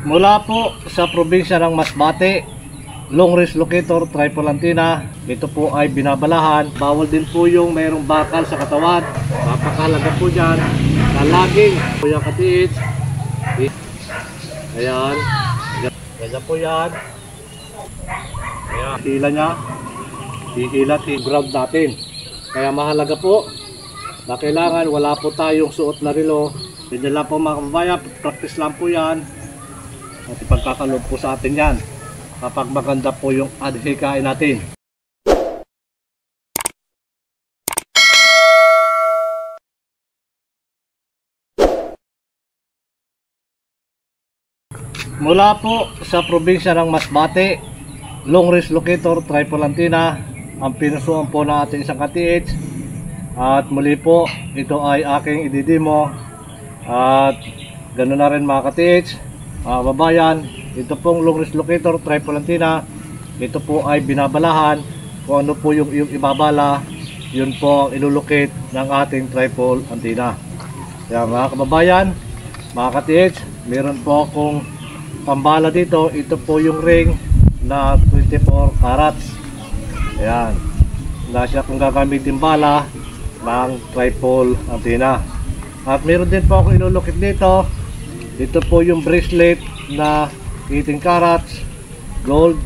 Mula po sa probinsya ng Masbate, long range locator triple antenna. Ito po ay binabalahan. Bawal din po yung mayroong bakal sa katawan. Napakalaga po dyan na laging po yung katiit. Ayan. Ganyan po yan. Ayan. Hila nya. Hihilat, i-ground natin. Kaya mahalaga po na kailangan wala po tayong suot na relo. Ganyan lang po mga kababayan. Practice lang po yan. At ipagkakalob po sa atin yan kapag maganda po yung adhikain natin. Mula po sa probinsya ng Masbate, long range locator triple antenna ang pinusuan po ng ating isang ka-TH. At muli po, ito ay aking ididemo. At ganoon na rin mga ka-TH, mga kababayan, ito pong long range locator triple antenna. Ito po ay binabalahan. Kung ano po yung ibabala, yun po ang ilulukit ng ating triple antenna. Kaya mga kababayan, mga ka-TH, meron po akong pambala dito. Ito po yung ring na 24 carats. Ayan, na siya kung gagamitin bala ng triple antenna. At meron din po akong ilulukit dito. Ito po yung bracelet na 18 carats gold.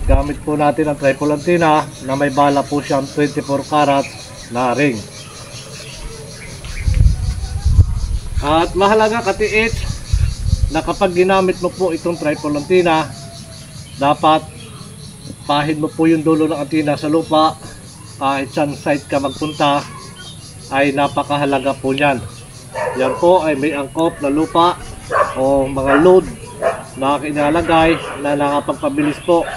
Gamit po natin ang triple antenna na may bala po siyang 24 carats na ring. At mahalaga ka-TH na kapag ginamit mo po itong triple antenna, dapat pahid mo po yung dulo ng antenna sa lupa. Kahit saan site ka magpunta ay napakahalaga po niyan. Yan po ay may angkop na lupa o mga load na kinalagay na nakapagpabilis po,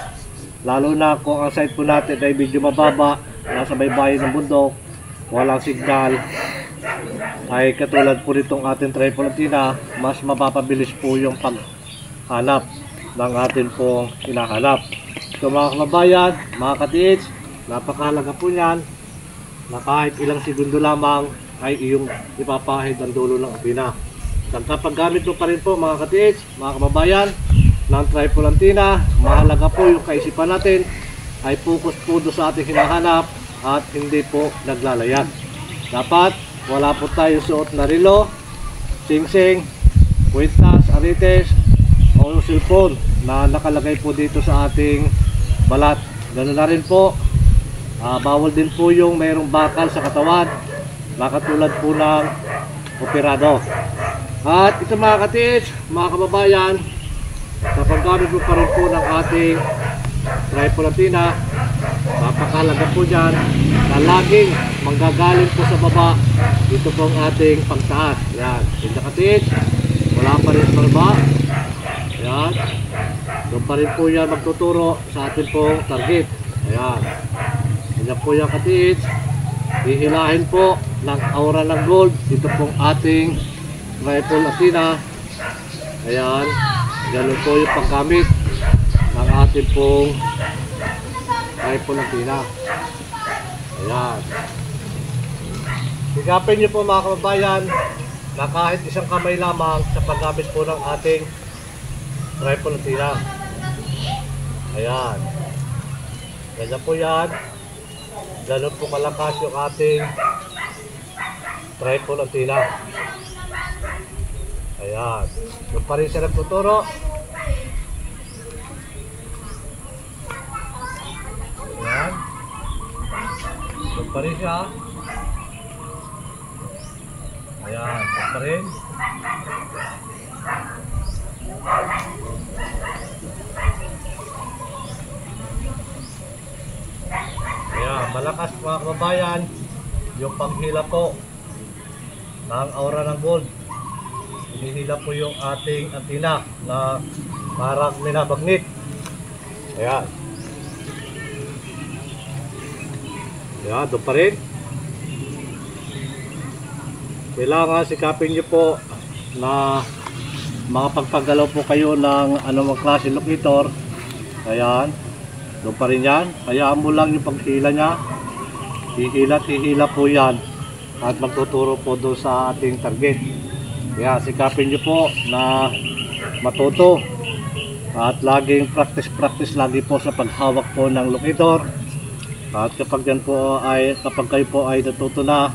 lalo na kung ang site po natin ay medyo mababa, nasa baybayin ng bundok, walang signal. Ay katulad po nitong ating triple antenna, mas mapapabilis po yung paghanap ng atin pong hinahanap. So mga kababayan, mga ka-TH, napakahalaga po niyan na kahit ilang segundo lamang ay iyong ipapahid ang dulo ng antenna. At kapag gamit mo pa rin po mga ka-TH, mga kababayan, ng triple antenna, mahalaga po yung kaisipan natin ay focus po doon sa ating hinahanap at hindi po naglalayat. Dapat wala po tayo suot na relo, singsing, kwintas, arites o cellphone na nakalagay po dito sa ating balat. Ganoon na rin po, bawal din po yung mayroong bakal sa katawan na katulad po ng operado. At ito mga ka-TH, mga kababayan, sa paggamit mo pa rin po ng ating triple antenna, napakahalaga po dyan na laging manggagaling po sa baba. Ito po ang ating pagtaas. Yan, ito ka-TH, wala pa rin sa baba. Yan, doon pa rin po yan magtuturo sa ating pong target. Ayan, yan po yung ka-TH. Hihilahin po ng aura ng gold. Ito pong ating triple antenna. Ayan, ganun po yung paggamit ng ating pong triple antenna. Ayan, sigapin nyo po mga kababayan na kahit isang kamay lamang sa paggamit po ng ating triple antenna. Ayan, ganyan po yan. Ganun po kalakas yung ating triple antenna. Ayan, doon pa rin siya nagtuturo. Ayan, doon pa rin siya. Ayan, doon pa rin. Ayan, malakas mga kababayan yung paghila po ng aura ng gold. Hinihila po yung ating antenna na parang minabagnet. Ayan. Ayan, doon pa rin. Kailangan sikapin nyo po na makapagpagalaw po kayo ng anumang klase locator. Ayan, doon pa rin yan. Hayaan mo lang yung paghila nya. Hihila po yan at magtuturo po doon sa ating target. Kaya sikapin nyo po na matuto. At laging practice lagi po sa paghawak po ng locator. At kapag kayo po ay natuto na,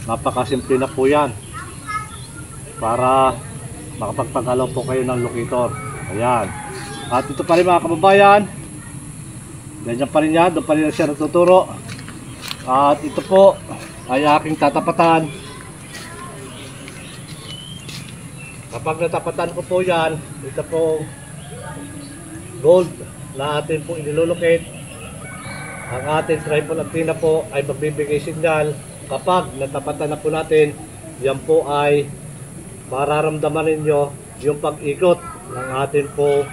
napakasimple na po yan para makapagpagalaw po kayo ng locator. Ayan. At ito pa rin mga kababayan, ganyan pa rin yan, doon pa rin siya natuturo. At ito po ay aking tatapatan. Kapag natapatan ko po yan, ito po gold na atin po inilolocate. Ang ating triple antenna po ay magbibigay signal. Kapag natapatan na po natin, yan po ay mararamdaman ninyo yung pag-ikot ng ating po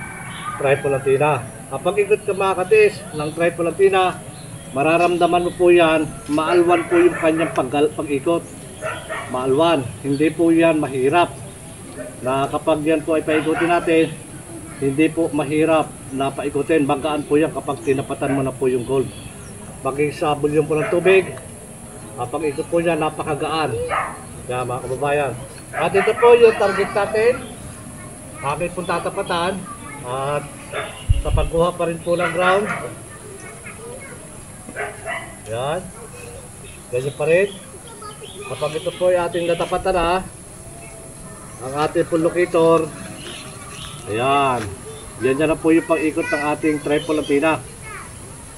triple antenna. Kapag ikot ka mga katis ng triple antenna, mararamdaman mo po yan, maalwan po yung kanyang pag-ikot. Maalwan, hindi po yan mahirap. Na kapag yan po ay paikutin natin, hindi po mahirap na paikutin. Magaan po yan kapag tinapatan mo na po yung gold. Maging sa bulyon po ng tubig, kapag ikot po yan, napakagaan. Kaya mga kababayan, at ito po yung target natin. Akin pong tatapatan. At sa pagkuha pa rin po ng ground, yan, ganyan pa rin. Kapag ito po ay ating natapatan na, ang ating pong locator, ayan, yan na po yung pag-ikot ng ating triple antenna.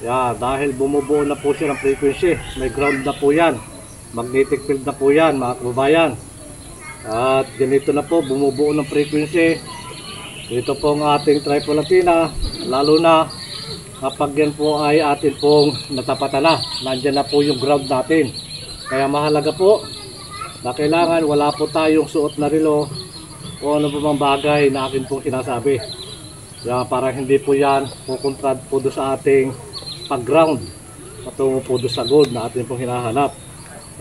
Yan, dahil bumubuo na po siya ng frequency, may ground na po yan, magnetic field na po yan mga kababayan. At ganito na po, bumubuo ng frequency. Ito po ang ating triple antenna, lalo na kapag yan po ay atin pong natapatan na, nandyan na po yung ground natin. Kaya mahalaga po na kailangan wala po tayong suot na relo o ano po mang bagay na akin pong sinasabi. Kaya para hindi po yan pukontrad po doon sa ating pag-ground patungo po doon sa gold na atin pong hinahanap.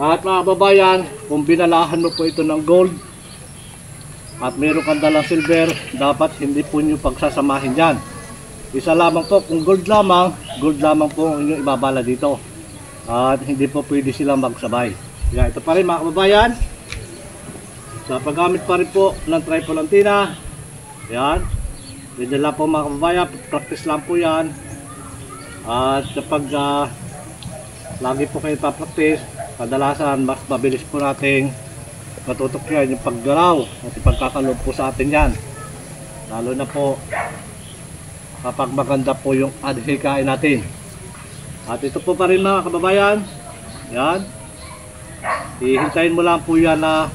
At mga kababayan, kung binalahan mo po ito ng gold at meron kang dalang silver, dapat hindi po nyo pagsasamahin yan. Isa lamang po, kung gold lamang po ang inyong ibabala dito. At hindi po pwede silang magsabay. Kaya ito pa rin mga kababayan, sa paggamit pa rin po ng triple antenna, yan, ganyan lang po mga kababayan, practice lang po yan. At kapag lagi po kayo papractice, kadalasan mas mabilis po nating matutok yan yung paggalaw at ipagkakaloob po sa atin yan, lalo na po kapag maganda po yung adhikain natin. At ito po pa rin mga kababayan, yan, hihintayin mo lang po yan na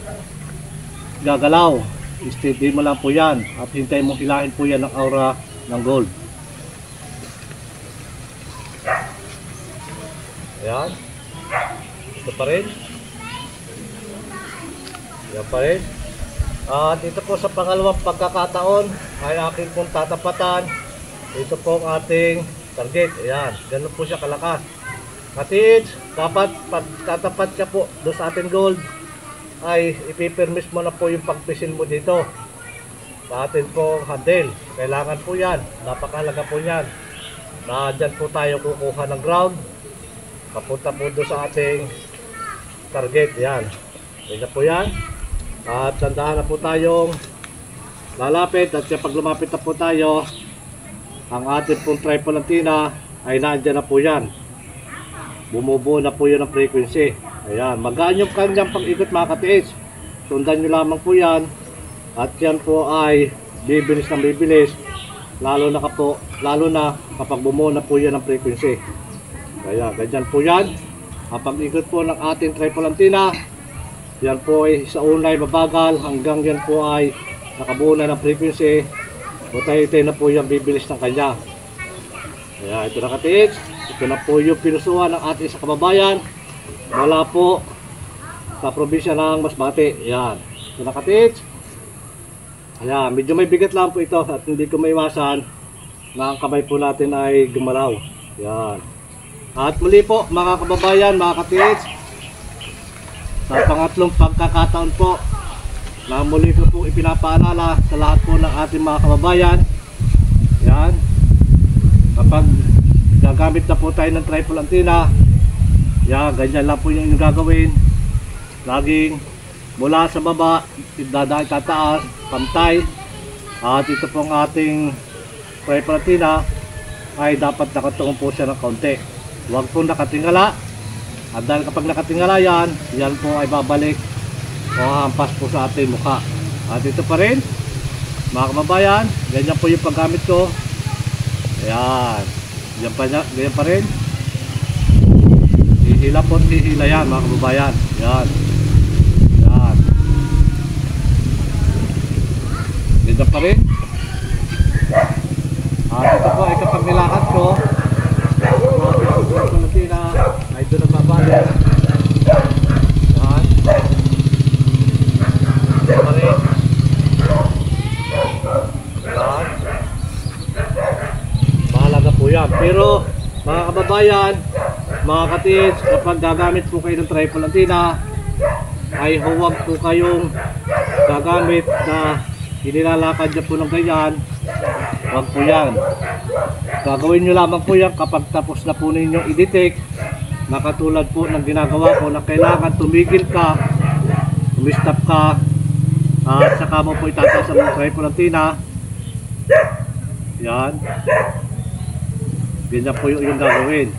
gagalaw, steady mo lang po yan at hintayin mo hilahin po yan ng aura ng gold. Yan, ito pa rin, yan pa rin. At ito po sa pangalawang pagkakataon ay aking pong tatapatan. Ito po ang ating target. Ayan, ganun po siya kalakas. At dapat pag tatapat ka po doon sa ating gold, ay ipipermis mo na po yung pagpisin mo dito sa atin pong handle. Kailangan po yan, napakahalaga po yan na dyan po tayo kukuha ng ground papunta po doon sa ating target. Yan, ganyan po yan. At tandaan na po tayong lalapit, at pag lumapit na po tayo, ang ating pong triple antenna ay nandyan na po yan, bumubuo na po yan ng frequency. Ayan, magaan yung kanyang pag-ikot mga katiis. Sundan nyo lamang po yan, at yan po ay bibilis ng bibilis, lalo na kapag bumuo na po yan ng frequency. Kaya ganyan po yan, kapag ikot po ng ating triple antenna, yan po ay sa unay mabagal hanggang yan po ay nakabuo na ng frequency. Utay-utay na po yung bibilis ng kanya. Kaya ito na katiks, ito na po yung pinusuhan ng ating sa kababayan mula po sa probinsya ng Masbate. Yan, ito na katiks. Ayan, medyo may bigat lang po ito at hindi ko maiwasan na ang kamay po natin ay gumalaw. Yan. At muli po mga kababayan, mga katiks, sa pangatlong pagkakataon po na muli ko po ipinapaalala sa lahat po ng ating mga kababayan. Yan, kapag gagamit na po tayo ng triple antenna, yan, ganyan lang po yung inyong gagawin. Laging mula sa baba, dadaan tataas, pantay. At ito pong ating tripod antenna ay dapat nakatuon po siya ng kaunti. Huwag po nakatingala. At dahil kapag nakatingala yan, yan po ay babalik o hampas po sa ating mukha. At ito pa rin, mga kababayan, ganyan po yung paggamit ko. Ayan, ganyan pa rin. Hihila po, hihila yan mga kababayan. Yan. Yan. Ganyan pa rin. At ito po ay kapag nilakad ko, ay doon nagbabalik. Yan. Ganyan pa rin. Yan. Mahalaga po yan. Pero mga kababayan, mga katids, kapag gagamit po kayo ng tripod antenna, ay huwag po kayong gagamit na inilalakad niya po ng ganyan. Huwag po yan. Gagawin nyo lamang po yan kapag tapos na po ninyong i-detect, na katulad po ng ginagawa ko na kailangan tumigil ka, umistop ka, at saka mo po itataas ang tripod antenna. Yan. Ganyan po yung gagawin.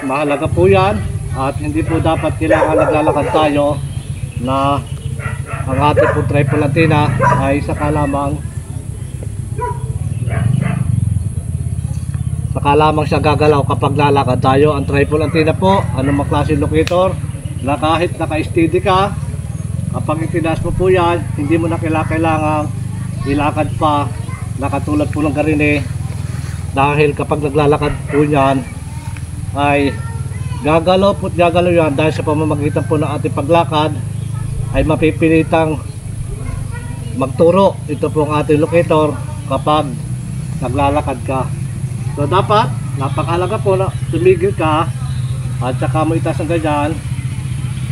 Mahalaga po yan, at hindi po dapat kailangan naglalakad tayo na ang ating po tripod antenna ay saka lamang siya gagalaw kapag lalakad tayo. Ang tripod antenna po, anumang klase locator, na kahit naka-steady ka, kapag itinaas mo po yan, hindi mo na kailangan ilakad pa na katulad po ng garine. Dahil kapag naglalakad po yan ay gagalaw po yan, dahil sa pamamagitan po ng ating paglakad ay mapipilitang magturo ito po ang ating locator kapag naglalakad ka. So dapat napakahalaga po na tumigil ka at saka mo itaas ang ganyan,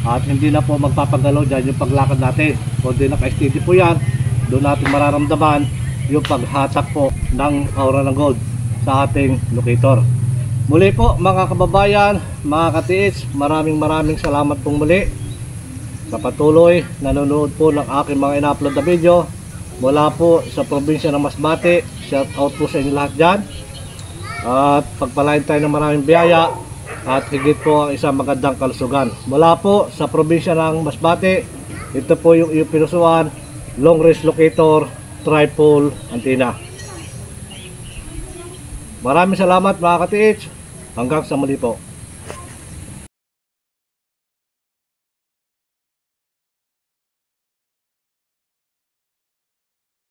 at hindi na po magpapagalaw dyan yung paglakad natin. Kundi naka-steady po yan, doon natin mararamdaman yung paghatak po ng aura ng gold sa ating locator. Muli po mga kababayan, mga katiits, maraming salamat pong muli sa patuloy nanonood po ng aking mga ina-upload na video mula po sa probinsya ng Masbate. Shout out po sa inyo lahat dyan, at pagpalain tayo ng maraming biyaya at higit po ang isang magandang kalusugan. Mula po sa probinsya ng Masbate, ito po yung iyong pinusuan, long range locator tripod antenna. Maraming salamat mga katiits. Hanggang sa muli po.